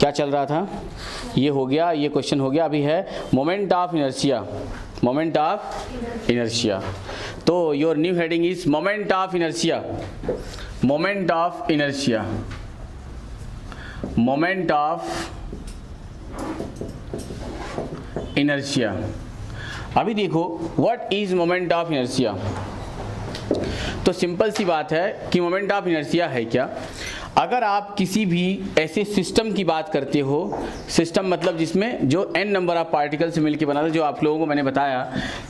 क्या चल रहा था, ये हो गया, ये क्वेश्चन हो गया। अभी है moment of inertia, moment of inertia. तो your new heading is moment of inertia, moment of inertia, moment of inertia. अभी देखो what is moment of inertia. तो सिंपल सी बात है कि मोमेंट ऑफ इनर्शिया है क्या। अगर आप किसी भी ऐसे सिस्टम की बात करते हो, सिस्टम मतलब जिसमें जो n नंबर ऑफ पार्टिकल से मिलकर बना था, जो आप लोगों को मैंने बताया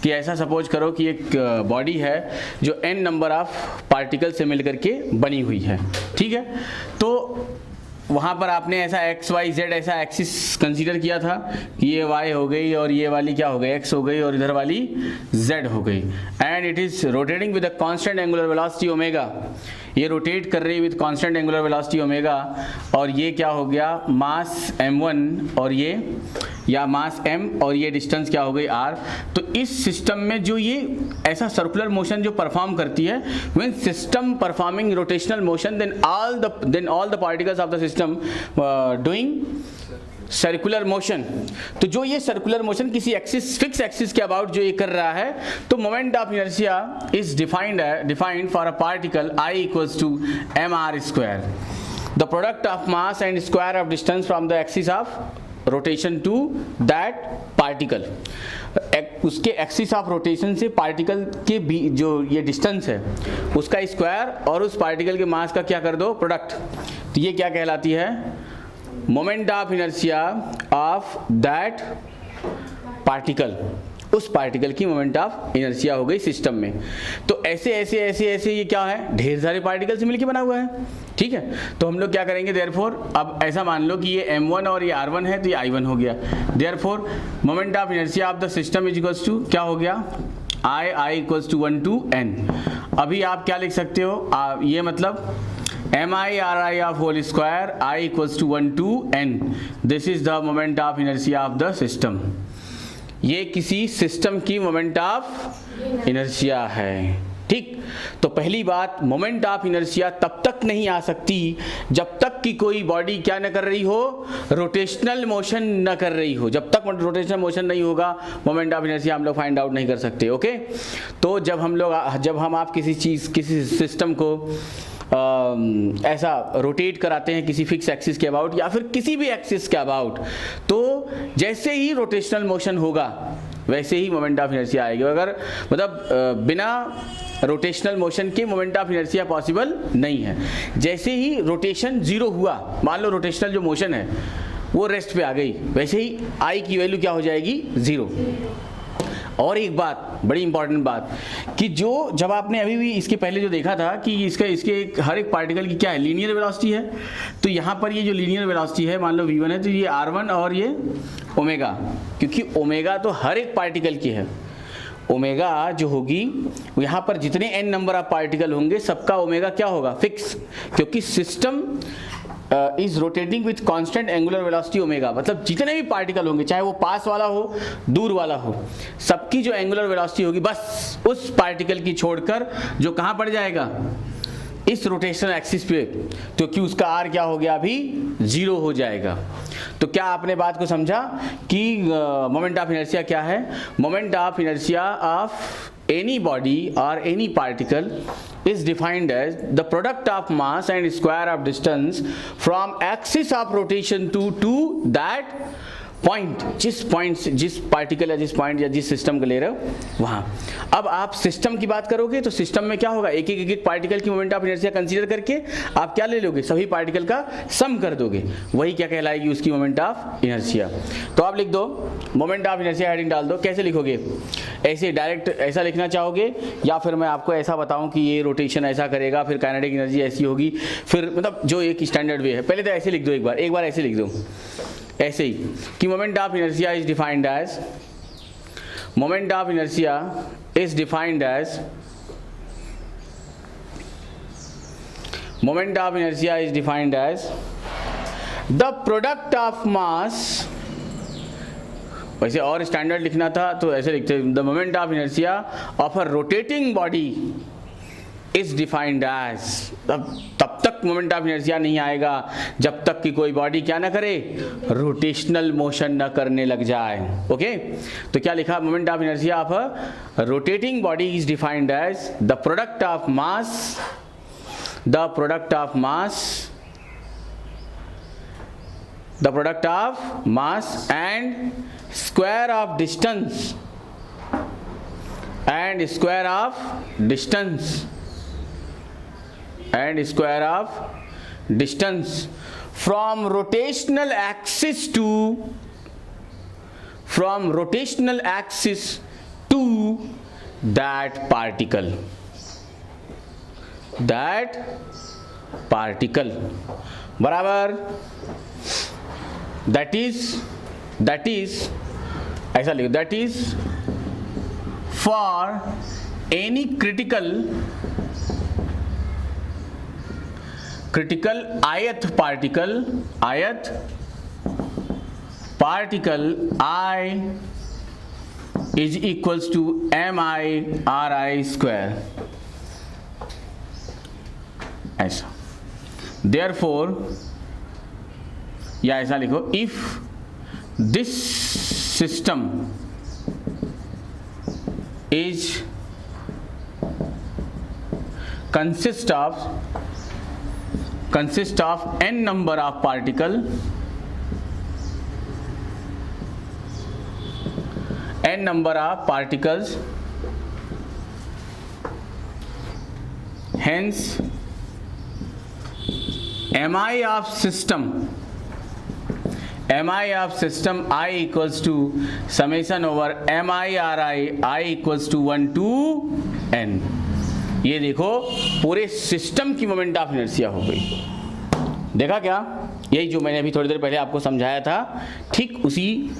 कि ऐसा सपोज करो कि एक बॉडी है जो n नंबर ऑफ पार्टिकल से मिलकर के बनी हुई है, ठीक है। तो वहाँ पर आपने ऐसा x y z ऐसा एक्सिस कंसीडर किया था कि ये y हो गई और ये वाली क्या हो गई, x हो गई और इधर वाली z हो गई। And it is rotating with a constant angular velocity omega, ये रोटेट कर रही with constant angular velocity omega. और ये क्या हो गया, मास m1 और ये, या मास m और ये डिस्टेंस क्या हो गई r। तो इस सिस्टम में जो ये ऐसा सर्कुलर मोशन जो परफॉर्म करती है, when system performing rotational motion then all the particles of the system doing circular motion. तो जो ये सर्कुलर मोशन किसी एक्सिस, फिक्स एक्सिस के अबाउट जो ये कर रहा है, तो moment of inertia is defined for a particle I equals to mr square, the product of mass and square of distance from the axis of rotation to that particle. उसके axis of rotation से particle के भी जो ये distance है उसका square और उस पार्टिकल के मास का क्या कर दो, प्रोडक्ट। तो ये क्या कहलाती है, moment of inertia of that particle, उस पार्टिकल की मोमेंट ऑफ इनर्शिया हो गई सिस्टम में। तो ऐसे ऐसे ऐसे ऐसे ये क्या है, ढेर सारे पार्टिकल से मिलकर बना हुआ है, ठीक है। तो हम लोग क्या करेंगे, देयरफॉर अब ऐसा मान लो कि ये m1 और ये r1 है, तो ये i1 हो गया। Therefore moment of inertia of the system is equals to क्या हो गया, I equals to 1 to n। अभी आप क्या लिख सकते हो, ये मतलब mi/ri of whole square I equals to 1 to n, this is the moment of inertia of the system। ये किसी सिस्टम की मोमेंट ऑफ इनर्शिया है, ठीक। तो पहली बात, मोमेंट ऑफ इनर्शिया तब तक नहीं आ सकती जब तक कि कोई बॉडी क्या न कर रही हो, रोटेशनल मोशन न कर रही हो। जब तक रोटेशनल मोशन नहीं होगा, मोमेंट ऑफ इनर्शिया हम लोग फाइंड आउट नहीं कर सकते, ओके। तो जब हम आप किसी चीज़, किसी सिस्टम को ऐसा रोटेट कराते हैं किसी फिक्स एक्सिस के अबाउट या फिर किसी भी एक्सिस के अबाउट, तो जैसे ही रोटेशनल मोशन होगा वैसे ही मोमेंट ऑफ इनर्शिया आएगी। अगर मतलब बिना रोटेशनल मोशन के मोमेंट ऑफ इनर्शिया पॉसिबल नहीं है। जैसे ही रोटेशन जीरो हुआ, मान लो रोटेशनल जो मोशन है वो रेस्ट पे आ गई, वैसे ही आई की वैल्यू क्या हो जाएगी, जीरो। और एक बात, बड़ी इंपॉर्टेंट बात, कि जब आपने अभी भी इसके पहले जो देखा था कि इसके हर एक पार्टिकल की क्या है, लीनियर वेलोसिटी है। तो यहाँ पर ये जो लीनियर वेलोसिटी है, मान लो v1 है, तो ये r1 और ये ओमेगा, क्योंकि ओमेगा तो हर एक पार्टिकल की है। ओमेगा जो होगी, यहाँ पर जितने n नंबर ऑफ पार्टिकल होंगे सबका ओमेगा क्या होगा, फिक्स, क्योंकि system is rotating with constant angular velocity omega. मतलब जितने भी पार्टिकल होंगे, चाहे वो पास वाला हो दूर वाला हो, सबकी जो एंगुलर वेलोसिटी होगी बस उस पार्टिकल की छोड़कर जो कहाँ पड़ जाएगा, इस रोटेशनल एक्सिस पे, क्योंकि उसका r क्या हो गया, अभी जीरो हो जाएगा। तो क्या आपने बात को समझा कि मोमेंट ऑफ इनर्शिया क्या है। Moment of inertia of any body or any particle is defined as the product of mass and square of distance from axis of rotation to that point, जिस पार्टिकल या जिस point या जिस system को ले रहे हो वहाँ। अब आप सिस्टम की बात करोगे तो सिस्टम में क्या होगा, एक एक पार्टिकल की मोमेंट ऑफ इनर्शिया कंसीडर करके आप क्या ले लोगे, सभी पार्टिकल का सम कर दोगे, वही क्या कहलाएगी, उसकी मोमेंट ऑफ इनर्शिया। तो आप लिख दो मोमेंट ऑफ इनर्शिया, हेडिंग डाल दो। कैसे लिखोगे, ऐसे डायरेक्ट ऐसा लिखना चाहोगे, या फिर मैं आपको ऐसा बताऊँ कि ये रोटेशन ऐसा करेगा, फिर काइनेटिक एनर्जी ऐसी होगी, फिर मतलब जो एक स्टैंडर्ड वे है, पहले तो ऐसे लिख दो, एक बार ऐसे लिख दो, ऐसे ही कि moment of inertia is defined as, moment of inertia is defined as, moment of inertia is defined as the product of mass. वैसे और स्टैंडर्ड लिखना था तो ऐसे लिखते हैं, the moment of inertia of a rotating body is defined as. तब तक तक मोमेंट ऑफ इनर्शिया नहीं आएगा जब तक कि कोई बॉडी क्या ना करे, रोटेशनल मोशन ना करने लग जाए। ओके, तो क्या लिखा, moment of inertia of a rotating body is defined as the product of mass, the product of mass and square of distance from rotational axis to that particle बराबर। that is ऐसा लिखो, that is for any critical ith particle I is equals to mi/ri square, ऐसा। Therefore, या ऐसा लिखो, if this system is consist of n number of particles, hence mi of system I equals to summation over mi/ri, I equals to 1 to n। ये देखो पूरे system की moment of inertia हो गई। देखा क्या, यही जो मैंने अभी थोड़ी देर पहले आपको समझाया था, ठीक उसी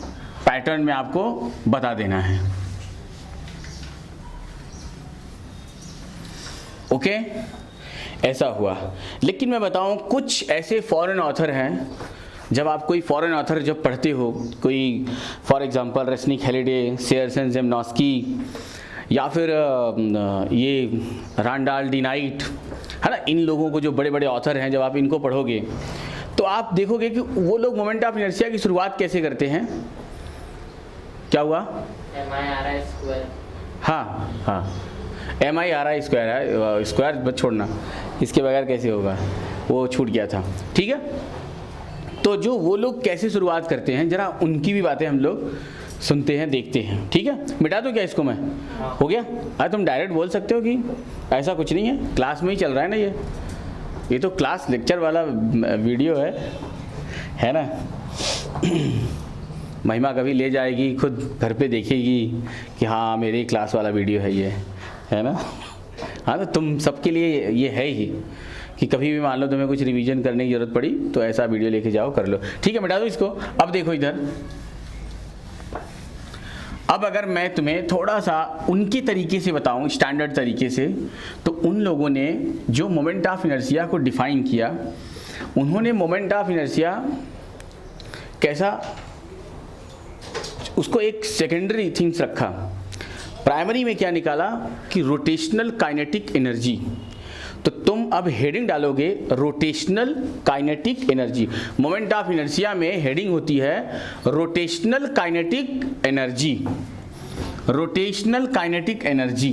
पैटर्न में आपको बता देना है। ओके, ऐसा हुआ। लेकिन मैं बताऊं, कुछ ऐसे फॉरेन ऑथर हैं, जब आप कोई फॉरेन ऑथर जब पढ़ते हो, कोई फॉर एग्जांपल रेस्निक हेलिडे, शेयरसन जेमनॉस्की, या फिर ये रांडाल डी नाइट, है ना, इन लोगों को जो बड़े बड़े ऑथर हैं, जब आप इनको पढ़ोगे तो आप देखोगे कि वो लोग मोमेंट ऑफ इनर्शिया की शुरुआत कैसे करते हैं। क्या हुआ, mi/ri²। हाँ, mi/ri² है, स्क्वायर बस छोड़ना, इसके बगैर कैसे होगा, वो छूट गया था। ठीक है, तो जो वो लोग कैसे शुरुआत करते हैं, जरा उनकी भी बातें हम लोग सुनते हैं, देखते हैं। ठीक है, मिटा दूं क्या इसको मैं, हो गया। अरे तुम डायरेक्ट बोल सकते हो कि ऐसा कुछ नहीं है, क्लास में ही चल रहा है ना, ये तो क्लास लेक्चर वाला वीडियो है ना। महिमा कभी ले जाएगी, खुद घर पे देखेगी कि हाँ मेरी क्लास वाला वीडियो है ये, है ना। हाँ, तो तुम सबके लिए ये है ही कि कभी भी मान लो तुम्हें कुछ रिवीजन करने की ज़रूरत पड़ी तो ऐसा वीडियो लेके जाओ, कर लो। ठीक है, मिटा दो इसको। अब देखो इधर, अब अगर मैं तुम्हें थोड़ा सा उनके तरीके से बताऊं, स्टैंडर्ड तरीके से, तो उन लोगों ने जो मोमेंट ऑफ इनर्शिया को डिफाइन किया, उन्होंने मोमेंट ऑफ इनर्शिया कैसा, उसको एक सेकेंडरी थिंग्स रखा। प्राइमरी में क्या निकाला कि रोटेशनल काइनेटिक एनर्जी। तो तुम अब हेडिंग डालोगे rotational kinetic energy. Moment of inertia में हेडिंग होती है rotational kinetic energy, rotational kinetic energy.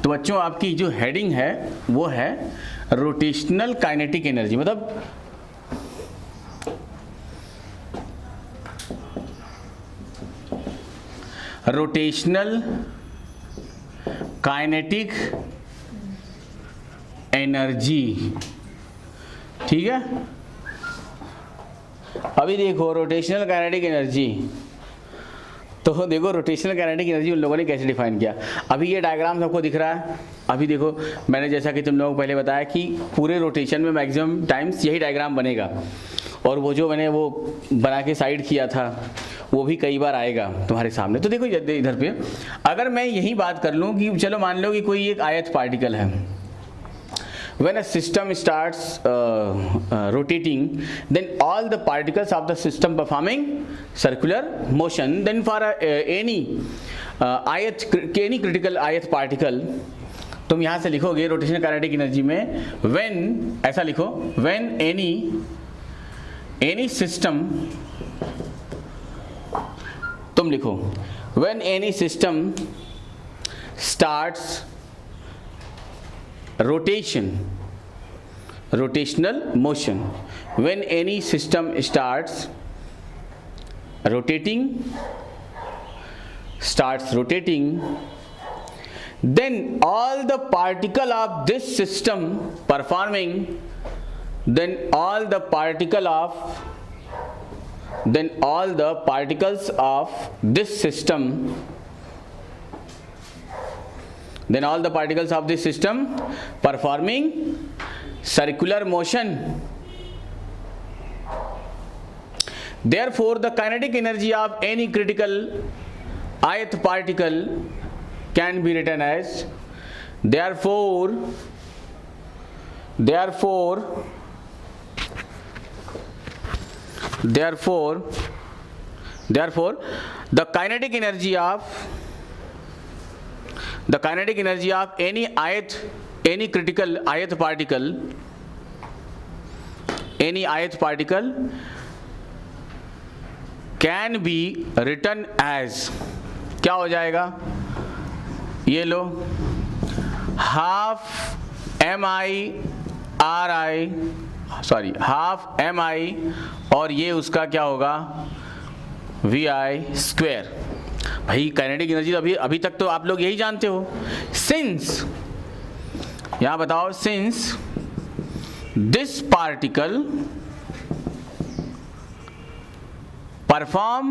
तो बच्चों आपकी जो हेडिंग है वो है रोटेशनल काइनेटिक एनर्जी, मतलब रोटेशनल काइनेटिक एनर्जी। ठीक है, अभी देखो रोटेशनल काइनेटिक एनर्जी, तो देखो रोटेशनल काइनेटिक एनर्जी उन लोगों ने कैसे डिफाइन किया। अभी ये डायग्राम सबको दिख रहा है। अभी देखो, मैंने जैसा कि तुम लोगों को पहले बताया कि पूरे रोटेशन में मैक्सिमम टाइम्स यही डायग्राम बनेगा, और वो जो मैंने वो बना के साइड किया था वो भी कई बार आएगा तुम्हारे सामने। तो देखो इधर पे अगर मैं यही बात कर लूँ कि चलो मान लो कि कोई एक आयत पार्टिकल है, when a system starts rotating, then all the particles of the system performing circular motion, then for any critical ith particle, तुम यहाँ से लिखोगे रोटेशनल काइनेटिक एनर्जी में, व्हेन, ऐसा लिखो, व्हेन एनी सिस्टम, तुम लिखो when any system starts rotational motion, when any system starts rotating, then all the particle of this system performing, then all the particles of this system, performing circular motion. Therefore the kinetic energy of any critical ith particle can be written as, therefore the kinetic energy of any critical ith particle can be written as, क्या हो जाएगा, ये लो, half mi और ये उसका क्या होगा, vi square. भाई काइनेटिक एनर्जी अभी तक तो आप लोग यही जानते हो। सिंस, यहां बताओ, since this particle perform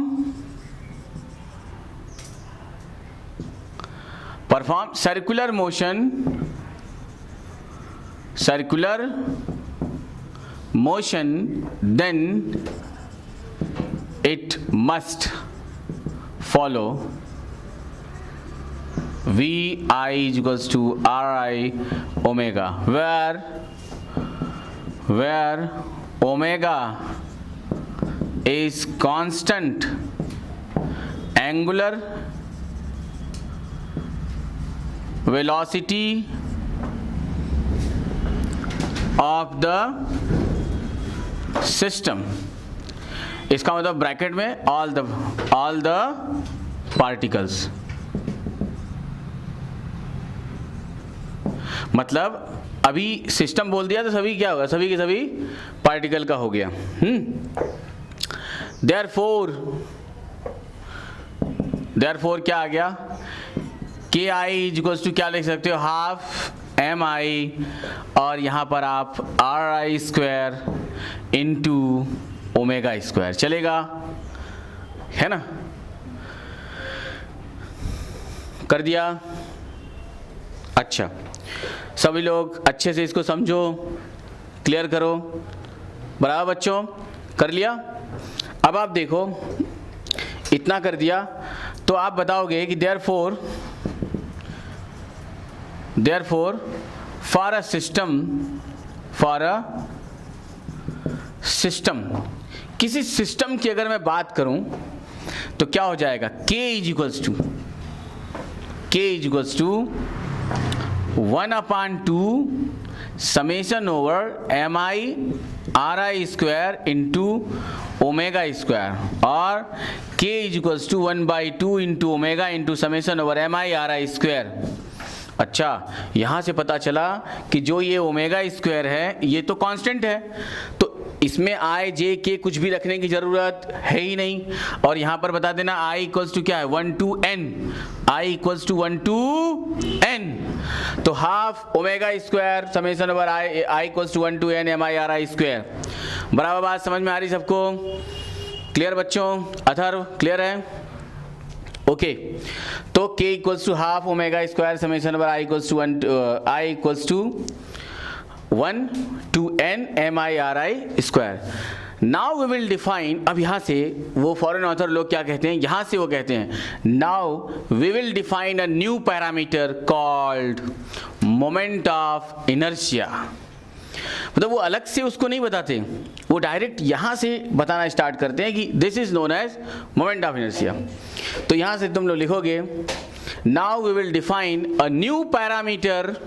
circular motion, then it must follow Vi is equals to Ri omega, where omega is constant angular velocity of the system। इसका मतलब ब्रैकेट में all the particles, मतलब अभी सिस्टम बोल दिया तो सभी क्या होगा, सभी के सभी पार्टिकल का हो गया। therefore क्या आ गया, ki इज इक्वल्स टू क्या लिख सकते हो, हाफ mi, और यहाँ पर आप ri square into omega square, चलेगा, है ना, कर दिया। अच्छा, सभी लोग अच्छे से इसको समझो, क्लियर करो, बराबर बच्चों, कर लिया। अब आप देखो, इतना कर दिया तो आप बताओगे कि therefore for a system, किसी सिस्टम की अगर मैं बात करूं तो क्या हो जाएगा, k is equals to 1/2 summation over mi ri square into omega square, और k is equals to 1/2 into omega into summation over mi ri square. अच्छा, यहाँ से पता चला कि जो ये ओमेगा स्क्वायर है ये तो कांस्टेंट है, तो इसमें आई जे के कुछ भी रखने की ज़रूरत है ही नहीं, और यहाँ पर बता देना i इक्वल्स टू क्या है, 1 to n, i equals to 1 to n, तो half omega square summation over i equals to 1 to n mi ri square. बराबर बात समझ में आ रही सबको, क्लियर बच्चों, अथर्व क्लियर है, ओके। तो k equals to half omega square summation over i equals to 1 to n mi ri square. Now we will define, अब यहाँ से वो फॉरेन ऑथर लोग क्या कहते हैं, यहाँ से वो कहते हैं now we will define a new parameter called moment of inertia. मतलब वो अलग से उसको नहीं बताते, वो डायरेक्ट यहाँ से बताना स्टार्ट करते हैं कि this is known as moment of inertia. तो यहाँ से तुम लोग लिखोगे Now we will define a new parameter.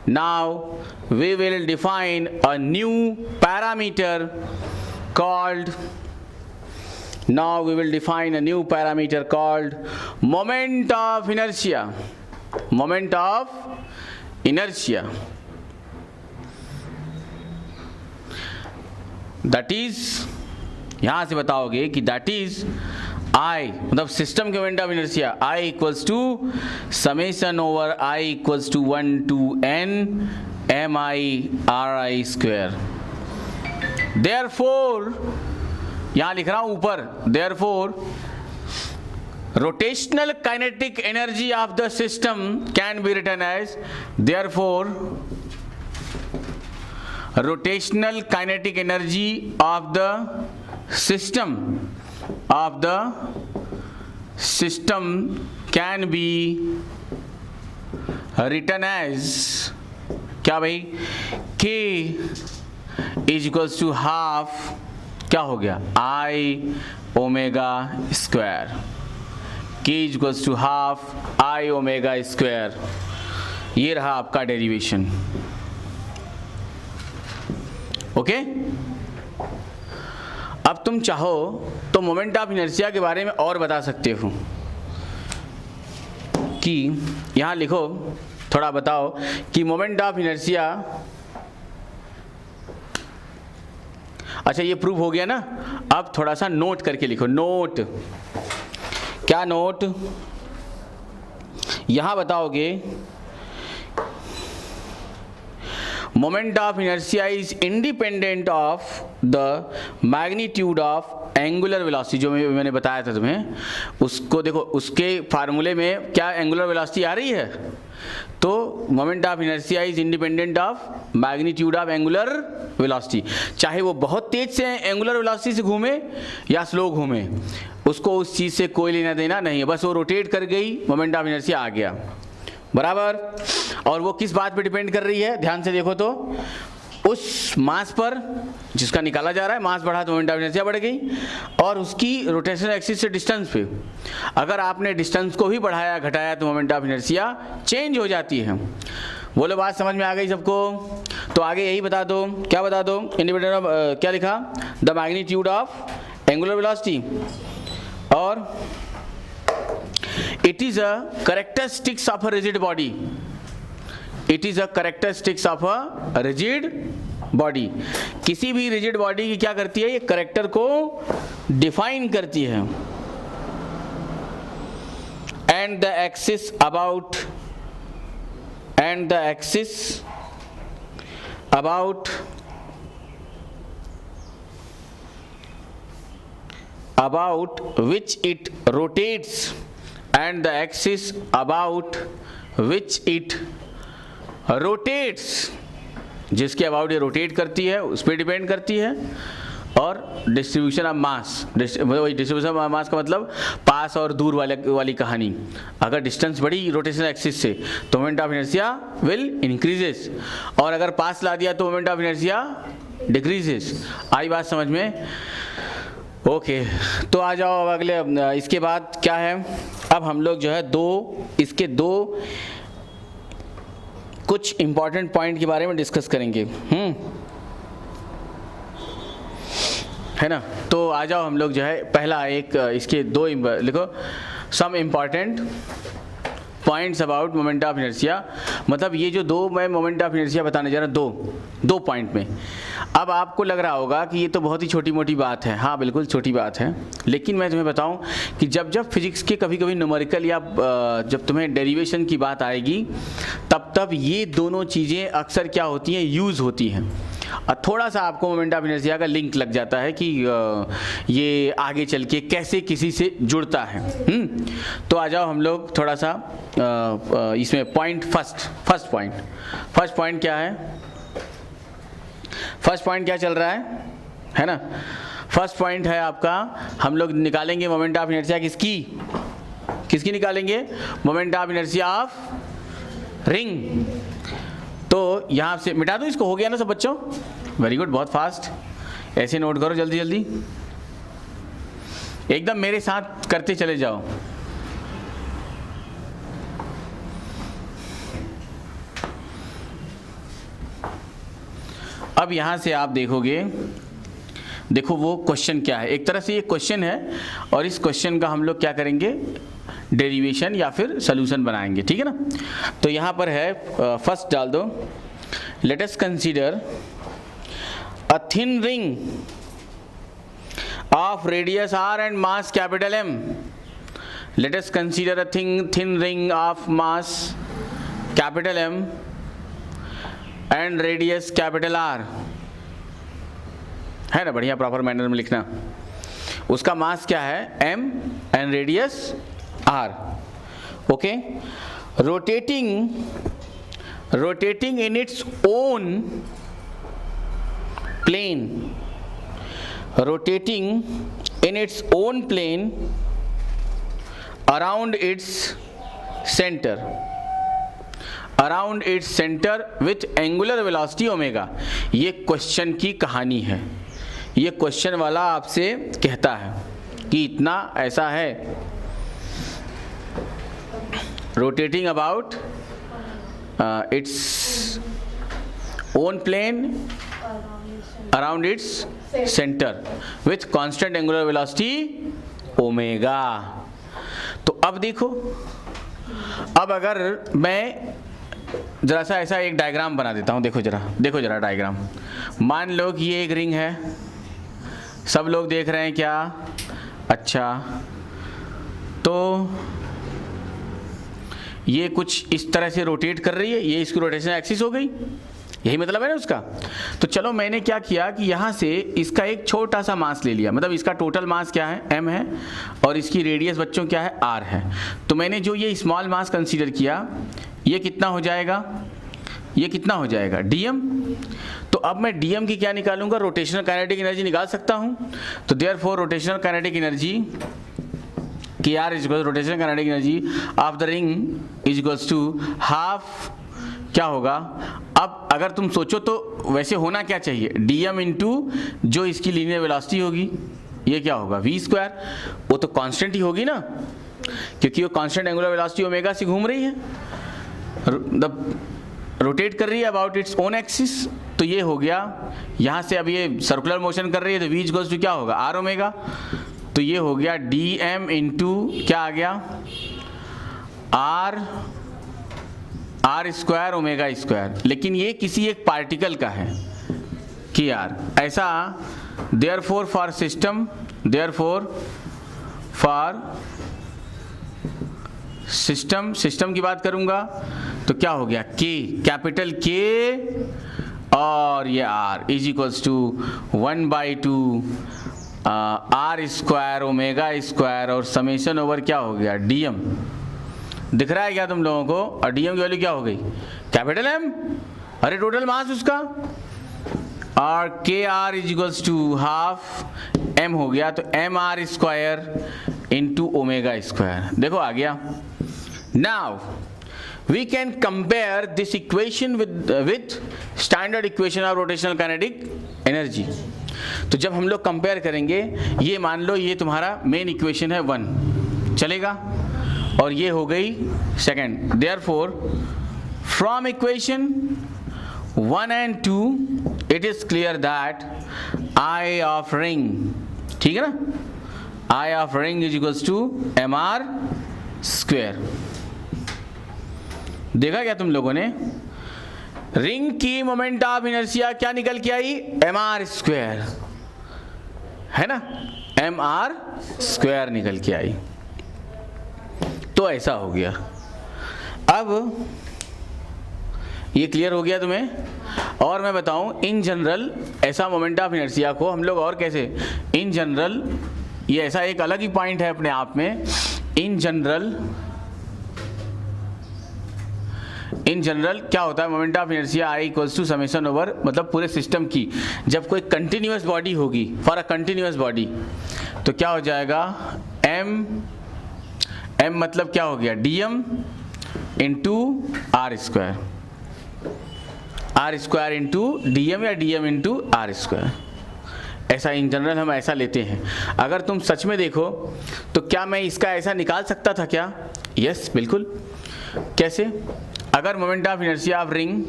Now we will define a new parameter called. Now we will define a new parameter called moment of inertia. Moment of inertia. That is, यहां से बताओगे कि that is I, मतलब system के moment of inertia I equals to summation over I equals to 1 to n mi/ri square. Therefore, यहां लिख रहा हूं ऊपर, therefore rotational kinetic energy of the system can be written as, therefore rotational kinetic energy of the system can be written as क्या भाई, K is equals to half, क्या हो गया, I omega square. K is equals to half I omega square. ये रहा आपका derivation. Okay. अब तुम चाहो तो मोमेंट ऑफ इनर्शिया के बारे में और बता सकते हो कि यहां लिखो, थोड़ा बताओ कि मोमेंट ऑफ इनर्शिया, अच्छा ये प्रूव हो गया ना. अब थोड़ा सा नोट करके लिखो. नोट, क्या नोट, यहां बताओगे moment of inertia is independent of the magnitude of angular velocity. जो मैंने बताया था तुम्हें, उसको देखो, उसके फार्मूले में क्या एंगुलर वेलोसिटी आ रही है, तो moment of inertia is independent of magnitude of angular velocity. चाहे वो बहुत तेज से एंगुलर वेलोसिटी से घूमे या स्लो घूमे, उसको उस चीज़ से कोई लेना देना नहीं है. बस वो रोटेट कर गई, मोमेंट ऑफ इनर्शिया आ गया. बराबर. और वो किस बात पे डिपेंड कर रही है, ध्यान से देखो तो, उस मास पर जिसका निकाला जा रहा है. मास बढ़ा तो मोमेंट ऑफ इनर्शिया बढ़ गई, और उसकी रोटेशनल एक्सिस से डिस्टेंस पे, अगर आपने डिस्टेंस को भी बढ़ाया घटाया तो मोमेंट ऑफ इनर्शिया चेंज हो जाती है. बोलो बात समझ में आ गई सबको? तो आगे यही बता दो, क्या बता दो, इंडिपेंडेंट ऑफ, क्या लिखा, the magnitude of angular velocity, और it is a characteristics of a rigid body. It is a characteristics of a rigid body. किसी भी rigid body की क्या करती है, ये करेक्टर को डिफाइन करती है. And the axis about which it rotates, and the axis about which it rotates, जिसके अबाउट ये रोटेट करती है उस पर डिपेंड करती है. और distribution of mass, distribution of mass का मतलब पास और दूर वाली कहानी. अगर डिस्टेंस बढ़ी रोटेशनल एक्सिस से तो moment of inertia will increases, और अगर पास ला दिया तो मोमेंट ऑफ इनर्शिया डिक्रीजेस. आई बात समझ में? ओके. तो आ जाओ अब अगले, इसके बाद क्या है, अब हम लोग जो है इसके दो कुछ इंपॉर्टेंट पॉइंट के बारे में डिस्कस करेंगे. है ना. तो आ जाओ हम लोग जो है, पहला एक इसके दो लिखो, some important points about moment of inertia. मतलब ये जो दो मैं मोमेंट ऑफ इनर्शिया बताने जा रहा हूँ, दो पॉइंट में. अब आपको लग रहा होगा कि ये तो बहुत ही छोटी मोटी बात है. हाँ बिल्कुल छोटी बात है, लेकिन मैं तुम्हें बताऊं कि जब फिजिक्स के कभी कभी न्यूमेरिकल या जब तुम्हें डेरिवेशन की बात आएगी, तब ये दोनों चीज़ें अक्सर क्या होती हैं, यूज़ होती हैं. थोड़ा सा आपको मोमेंट ऑफ इनर्शिया का लिंक लग जाता है कि ये आगे चल के कैसे किसी से जुड़ता है. तो आ जाओ हम लोग थोड़ा सा इसमें पॉइंट, फर्स्ट पॉइंट क्या है, फर्स्ट पॉइंट क्या चल रहा है ना. फर्स्ट पॉइंट है आपका, हम लोग निकालेंगे मोमेंट ऑफ इनर्शिया किसकी निकालेंगे, moment of inertia of ring. तो यहाँ से मिटा दूँ इसको, हो गया ना सब बच्चों? वेरी गुड, बहुत फास्ट. ऐसे नोट करो जल्दी जल्दी, एकदम मेरे साथ करते चले जाओ. अब यहाँ से आप देखोगे, देखो वो क्वेश्चन क्या है, एक तरह से ये क्वेश्चन है और इस क्वेश्चन का हम लोग क्या करेंगे, डेरिवेशन या फिर सोल्यूशन बनाएंगे, ठीक है ना। तो यहाँ पर है, फर्स्ट डाल दो, let us consider a thin ring of radius r and mass capital M. Let us consider a thin ring of mass capital M and radius capital R. है ना, बढ़िया प्रॉपर मैनर में लिखना। उसका मास क्या है, m and radius R. Okay, rotating in its own plane, rotating in its own plane around its center with angular velocity omega। ये question की कहानी है, ये क्वेश्चन वाला आपसे कहता है कि इतना ऐसा है, rotating about its own plane around its center with constant angular velocity omega। तो अब देखो, अब अगर मैं जरा सा ऐसा एक डायग्राम बना देता हूँ, देखो जरा डायग्राम। मान लो कि ये एक रिंग है, सब लोग देख रहे हैं क्या, अच्छा, तो ये कुछ इस तरह से रोटेट कर रही है, ये इसकी रोटेशन एक्सिस हो गई, यही मतलब है ना उसका। तो चलो मैंने क्या किया कि यहाँ से इसका एक छोटा सा मास ले लिया, मतलब इसका टोटल मास क्या है, m है, और इसकी रेडियस बच्चों क्या है, r है। तो मैंने जो ये स्मॉल मास कंसीडर किया, ये कितना हो जाएगा, ये कितना हो जाएगा, dm। तो अब मैं dm की क्या निकालूंगा, रोटेशनल काइनेटिक एनर्जी निकाल सकता हूँ। तो देयरफॉर रोटेशनल काइनेटिक एनर्जी कि r is equal rotational kinetic energy of the ring is equals to half, क्या होगा। अब अगर तुम सोचो तो वैसे होना क्या चाहिए, dm इंटू जो इसकी लीनियर वेलोसिटी होगी, ये क्या होगा, v स्क्वायर, वो तो कांस्टेंट ही होगी ना, क्योंकि वो कांस्टेंट एंगुलर वेलोसिटी ओमेगा से घूम रही है, रोटेट कर रही है अबाउट इट्स ओन एक्सिस। तो ये हो गया, यहाँ से अब ये सर्कुलर मोशन कर रही है, तो v इक्वल्स टू क्या होगा, r ओमेगा। तो ये हो गया dm इंटू क्या आ गया, r स्क्वायर ओमेगा स्क्वायर। लेकिन ये किसी एक पार्टिकल का है कि यार ऐसा, देयरफॉर फॉर सिस्टम की बात करूंगा तो क्या हो गया, k, कैपिटल K और ये r is equals to 1/2 r square omega square और समेशन ओवर क्या हो गया, dm। दिख रहा है क्या तुम लोगों को, और dm की वैल्यू क्या हो गई, कैपिटल M, अरे टोटल मास उसका, और K R is equals to half m हो गया, तो m r square into omega square. देखो आ गया। Now we can compare this equation with standard equation of rotational kinetic energy. तो जब हम लोग कंपेयर करेंगे, ये मान लो ये तुम्हारा मेन इक्वेशन है 1, चलेगा, और ये हो गई second. Therefore from equation 1 and 2 it is clear that I of ring, ठीक है ना, I of ring is equals to mr square. देखा क्या तुम लोगों ने, रिंग की मोमेंट ऑफ इनर्शिया क्या निकल के आई, mr स्क्वेयर, है ना, mr स्क्वेयर निकल के आई। तो ऐसा हो गया। अब ये क्लियर हो गया तुम्हें। और मैं बताऊं, इन जनरल ऐसा मोमेंट ऑफ इनर्शिया को हम लोग और कैसे, इन जनरल, ये ऐसा एक अलग ही पॉइंट है अपने आप में। इन जनरल क्या होता है, moment of inertia I equals to summation over, मतलब पूरे सिस्टम की, जब कोई कंटिन्यूअस बॉडी होगी, फॉर अ कंटिन्यूअस बॉडी, तो क्या हो जाएगा, m मतलब क्या हो गया, dm into r square, into dm या dm इंटू r स्क्वायर। ऐसा इन जनरल हम ऐसा लेते हैं। अगर तुम सच में देखो तो क्या मैं इसका ऐसा निकाल सकता था क्या, यस बिल्कुल। कैसे, अगर moment of inertia of ring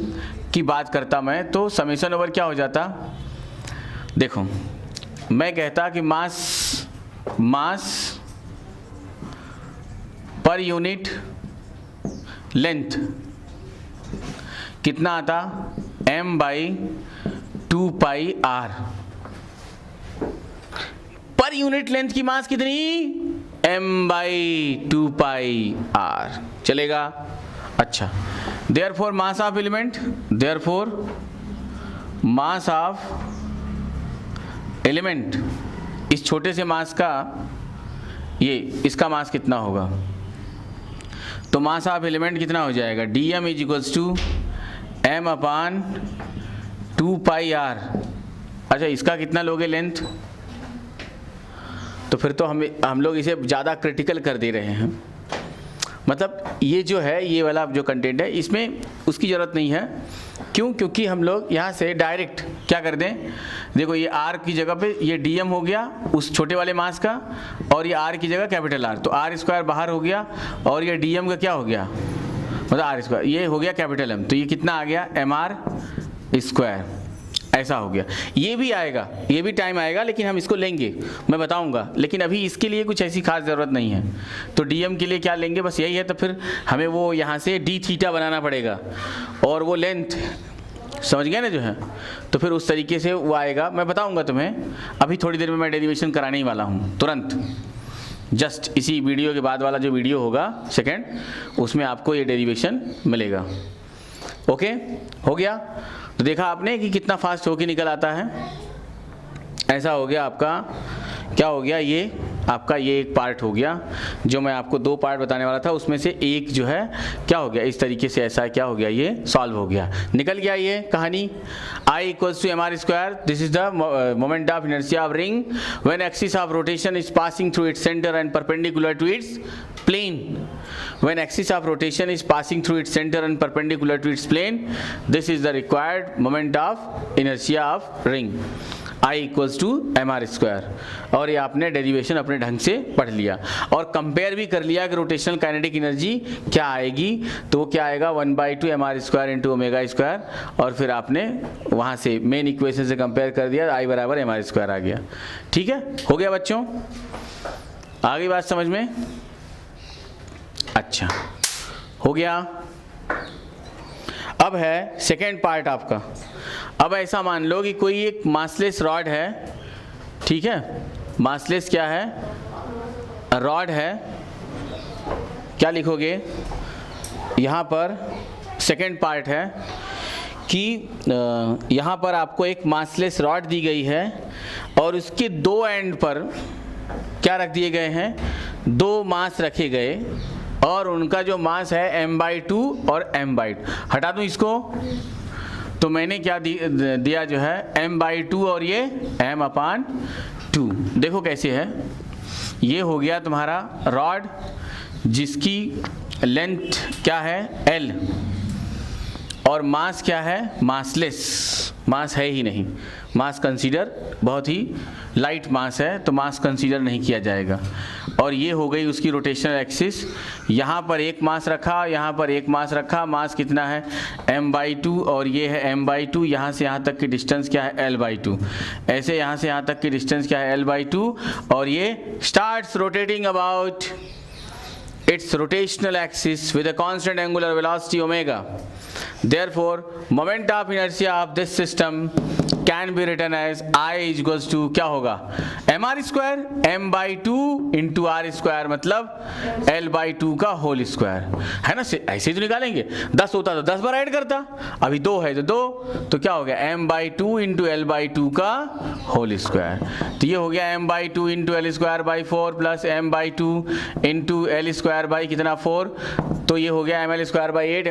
की बात करता मैं तो समेशन ओवर क्या हो जाता, देखो मैं कहता कि मास पर यूनिट लेंथ कितना आता, m/2πr। पर यूनिट लेंथ की मास कितनी, m/2πr। चलेगा। अच्छा, therefore mass of element, therefore mass of element, इस छोटे से मास का ये इसका मास कितना होगा, तो मास ऑफ एलिमेंट कितना हो जाएगा, dm is equals to m/2πr। अच्छा, इसका कितना लोगे लेंथ, तो फिर तो हम लोग इसे ज़्यादा क्रिटिकल कर दे रहे हैं। मतलब ये जो है, ये वाला जो कंटेंट है, इसमें उसकी ज़रूरत नहीं है। क्यों? क्योंकि हम लोग यहाँ से डायरेक्ट क्या कर दें, देखो ये r की जगह पे ये dm हो गया उस छोटे वाले मास का, और ये r की जगह कैपिटल R, तो r² बाहर हो गया, और ये dm का क्या हो गया, मतलब r², ये हो गया कैपिटल M, तो ये कितना आ गया, mr²। ऐसा हो गया। ये भी आएगा, ये भी टाइम आएगा, लेकिन हम इसको लेंगे, मैं बताऊंगा, लेकिन अभी इसके लिए कुछ ऐसी खास ज़रूरत नहीं है। तो dm के लिए क्या लेंगे, बस यही है। तो फिर हमें वो यहाँ से d थीटा बनाना पड़ेगा, और वो लेंथ समझ गए ना जो है, तो फिर उस तरीके से वो आएगा, मैं बताऊंगा तुम्हें। अभी थोड़ी देर में मैं डेरिवेशन कराने ही वाला हूँ, तुरंत, जस्ट इसी वीडियो के बाद वाला जो वीडियो होगा सेकेंड, उसमें आपको ये डेरिवेशन मिलेगा। ओके, हो गया। तो देखा आपने कि कितना फास्ट होके निकल आता है। ऐसा हो गया आपका, क्या हो गया, ये आपका ये एक पार्ट हो गया, जो मैं आपको 2 पार्ट बताने वाला था, उसमें से एक जो है क्या हो गया, इस तरीके से ऐसा क्या हो गया, ये सॉल्व हो गया, निकल गया ये कहानी। I equals to mr², this is the moment of inertia of ring when axis of rotation is passing through its centre and perpendicular to its plane. When axis of rotation is passing through its center and perpendicular to its plane, this is the required moment of inertia of ring. I equals to mr²। और ये आपने derivation अपने ढंग से पढ़ लिया, और compare भी कर लिया कि रोटेशनल काइनेटिक एनर्जी क्या आएगी, तो वो क्या आएगा, 1/2 mr² इंटू ω², और फिर आपने वहाँ से मेन इक्वेशन से कंपेयर कर दिया, I बराबर mr² आ गया। ठीक है, हो गया बच्चों, आ गई बात समझ में। अच्छा, हो गया। अब है सेकेंड पार्ट आपका। अब ऐसा मान लो कि कोई एक मासलेस रॉड है, ठीक है, मासलेस क्या है, रॉड है। क्या लिखोगे यहाँ पर, सेकेंड पार्ट है कि यहाँ पर आपको एक मासलेस रॉड दी गई है, और उसके 2 एंड पर क्या रख दिए गए हैं, 2 मास रखे गए, और उनका जो मास है m/2 और m/2। हटा दूं इसको, तो मैंने क्या दिया जो है m/2 और ये m/2। देखो कैसे है, ये हो गया तुम्हारा रॉड जिसकी लेंथ क्या है l, और मास क्या है, मासलेस, मास है ही नहीं, मास कंसीडर, बहुत ही लाइट मास है, तो मास कंसीडर नहीं किया जाएगा। और ये हो गई उसकी रोटेशनल एक्सिस, यहाँ पर एक मास रखा, यहाँ पर एक मास रखा, मास कितना है m/2, और ये है m/2, यहाँ से यहाँ तक की डिस्टेंस क्या है l/2, ऐसे यहाँ से यहाँ तक की डिस्टेंस क्या है l/2, और ये starts rotating about its rotational axis with a constant angular velocity omega. Therefore, moment of inertia of this system can be written as I is equals to क्या होगा, mr² m/2 इंटू r², मतलब l/2 का whole square, है ना। ऐसे ही तो निकालेंगे, 10 होता तो 10 बार ऐड करता, अभी 2 है तो 2, तो क्या हो गया m/2 इंटू l/2 का होल स्क्वायर। तो ये हो गया m/2 into l²/4 plus m/2 into l² by कितना 4, तो ये हो गया ml²/8